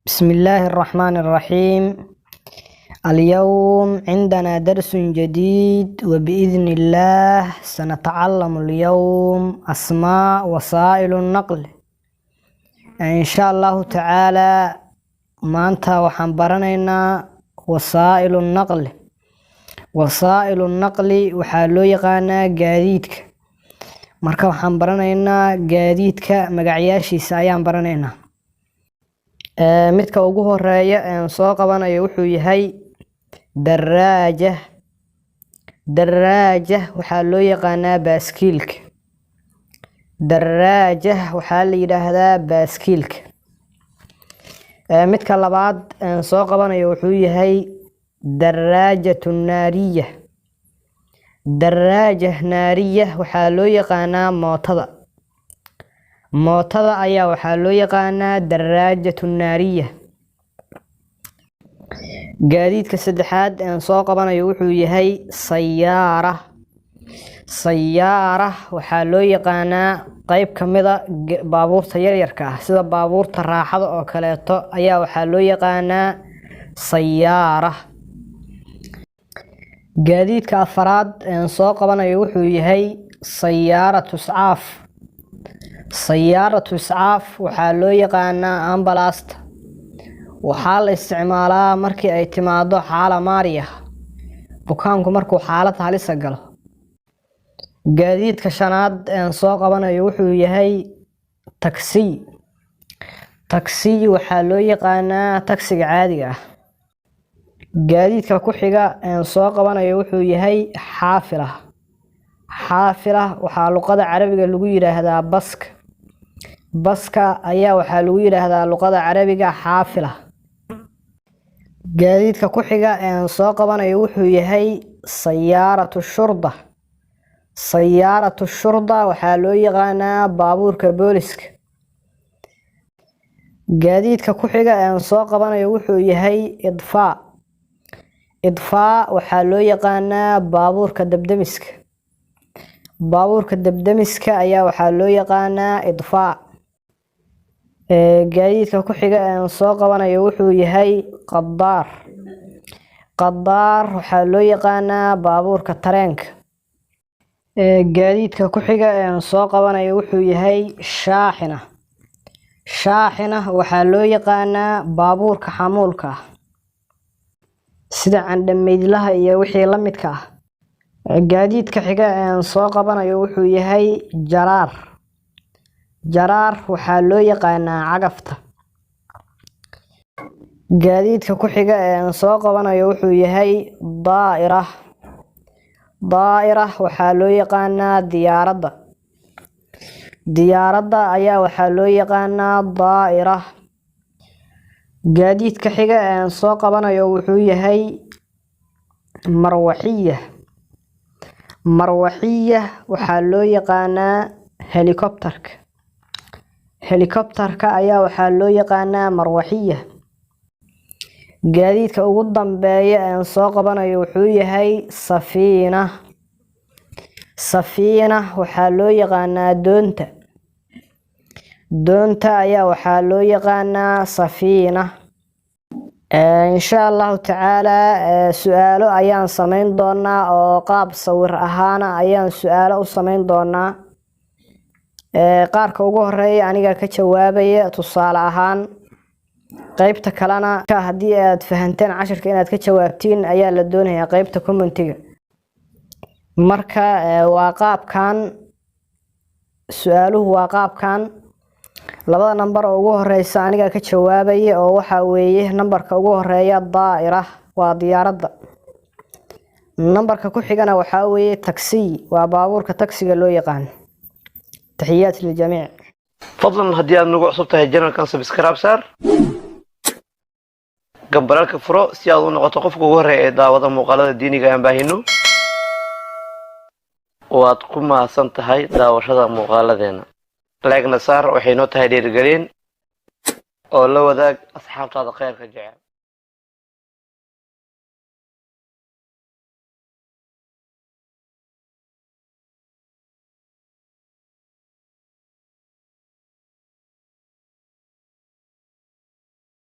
بسم الله الرحمن الرحيم. اليوم عندنا درس جديد وبإذن الله سنتعلم اليوم أسماء وسائل النقل إن شاء الله تعالى. maanta waxaan baranaynaa wasaa'ilu naqli. wasaa'ilu naqli waxaa loo yaqaanaa gaadiidka. marka waxaan baranaynaa gaadiidka magacyaashiisa ayaan baranaynaa. midka ugu horeeya aan soo qabanayo wuxuu yahay daraaja. daraaja waxaa loo yaqaanaa baaskiilka. daraaja waxaa la yiraahdaa baaskiilka. midka labaad aan soo qabanayo wuxuu yahay daraajatu naariya. daraaja naariya waxaa loo yaqaanaa mootada. mootada ayaa waxaa loo yaqaanaa daraajatu naariya. gaadiidka saddexaad aan soo qabanayo wuxuu yahay sayaara. sayaara waxaa loo yaqaanaa qayb kamida baabuurta yaryarka ah sida baabuurta raaxada oo kaleeto ayaa waxaa loo yaqaanaa sayaara. gaadiidka afaraad aan soo qabanayo wuxuu yahay sayaaratu iscaaf. sayaaratu iscaaf waxaa loo yaqaanaa ambalaasta. waxaa la isticmaalaa markii ay timaado xaala maariya, bukaanku markuu xaalad halisa galo. gaadiidka shanaad aan soo qabanayo wuxuu yahay taksi. taksi waxaa loo yaqaanaa taksiga caadiga ah. gaadiidka ku xiga aan soo qabanayo wuxuu yahay xaafila. xaafila waxaa luqada carabiga lagu yiraahdaa baska. baska ayaa waxaa lagu yiraahdaa luqada carabiga xaafila. gaadiidka ku xiga aan soo qabanayo wuxuu yahay sayaaratu shurda. sayaaratu shurda waxaa loo yaqaanaa baabuurka booliska. gaadiidka ku xiga aan soo qabanayo wuxuu yahay idfaa. idfaa waxaa loo yaqaanaa baabuurka dabdamiska. baabuurka dabdamiska ayaa waxaa loo yaqaanaa idfaa. gaadiidka ku xiga aan soo qabanayo wuxuu yahay qadaar. qadaar waxaa loo yaqaanaa baabuurka tareenka. gaadiidka ku xiga aan soo qabanayo wuxuu yahay shaaxina. shaaxina waxaa loo yaqaanaa baabuurka xamuulka ah sida candhameydlaha iyo wixii la midka ah. gaadiidka xiga aan soo qabanayo wuxuu yahay jaraar. jaraar waxaa loo yaqaanaa cagafta. gaadiidka ku xiga aan soo qabanayo wuxuu yahay daa'ira. daa'ira waxaa loo yaqaanaa diyaaradda. diyaaradda ayaa waxaa loo yaqaanaa daa'ira. gaadiidka xiga aan soo qabanayo wuxuu yahay marwaxiya. marwaxiya waxaa loo yaqaanaa helikobtarka. helikobtarka ayaa waxaa loo yaqaanaa marwaxiya. gaadiidka ugu dambeeya aan soo qabanayo wuxuu yahay safiina. safiina waxaa loo yaqaanaa doonta. doonta ayaa waxaa loo yaqaanaa safiina. insha allahu tacaala su-aalo ayaan samayn doonaa oo qaab sawir ahaana ayaan su-aalo u samayn doonaa. qaarka ugu horeeya aniga ka jawaabaya tusaale ahaan. qaybta kalena haddii aad fahanteen cashirka inaad ka jawaabtiin ayaa la doonayaa qaybta commentiga. marka waa qaabkan su-aaluhu waa qaabkan. labada nambar oo ugu horeysa aniga ka jawaabaya oo waxa weeye nambarka ugu horeeya daa'ira waa diyaaradda. nambarka ku xigana waxa weeye taksi waa baabuurka taksiga loo yaqaan. taxiyaat liljamiic. fadlan haddii aad nagu cusub tahay channelkan subscribe saar, gambaraalka furo si aad u noqoto qofka ugu horeeya ee daawada muuqaalada diiniga aan baahino. waad ku mahadsan tahay daawashada muuqaaladeena. like na saar waxay noo tahay dhiirigelin oo la wadaag asxaabtaada khayrka jecel.